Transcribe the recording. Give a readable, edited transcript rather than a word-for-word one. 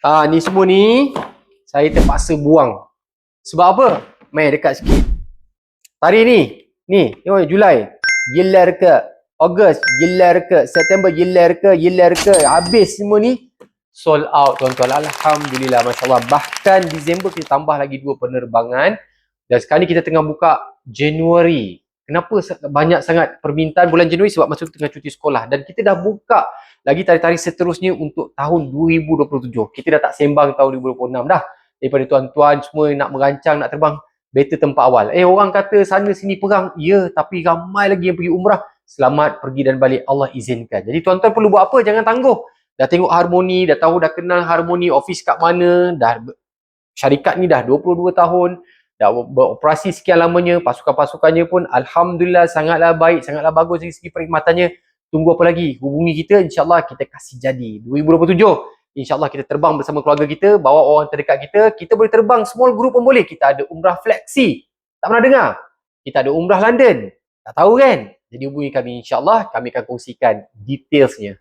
Ni semua ni saya terpaksa buang. Sebab apa? Mai dekat sikit. Tarikh ni tengok Julai, yelar ke, Ogos, yelar ke, September, yelar ke, habis semua ni sold out tuan-tuan. Alhamdulillah, masya-Allah. Bahkan Disember kita tambah lagi 2 penerbangan dan sekarang ni kita tengah buka Januari. Kenapa banyak sangat permintaan bulan Januari? Sebab masuk tengah cuti sekolah dan kita dah buka lagi tarikh-tarikh seterusnya untuk tahun 2027. Kita dah tak sembang tahun 2026 dah. Daripada tuan-tuan semua nak merancang nak terbang, better tempat awal. Orang kata sana sini perang, ya, tapi ramai lagi yang pergi umrah. Selamat pergi dan balik, Allah izinkan. Jadi tuan-tuan perlu buat apa? Jangan tangguh. Dah tengok Harmoni, dah tahu, dah kenal Harmoni, office kat mana, dah syarikat ni dah 22 tahun, dah beroperasi sekian lamanya, pasukan-pasukannya pun Alhamdulillah sangatlah baik, sangatlah bagus dari segi perkhidmatannya. Tunggu apa lagi? Hubungi kita, insyaAllah kita kasih jadi. 2027, insyaAllah kita terbang bersama keluarga kita, bawa orang terdekat kita. Kita boleh terbang small group pun boleh. Kita ada umrah fleksi. Tak pernah dengar? Kita ada umrah London. Tak tahu kan? Jadi hubungi kami, insyaAllah kami akan kongsikan detailsnya.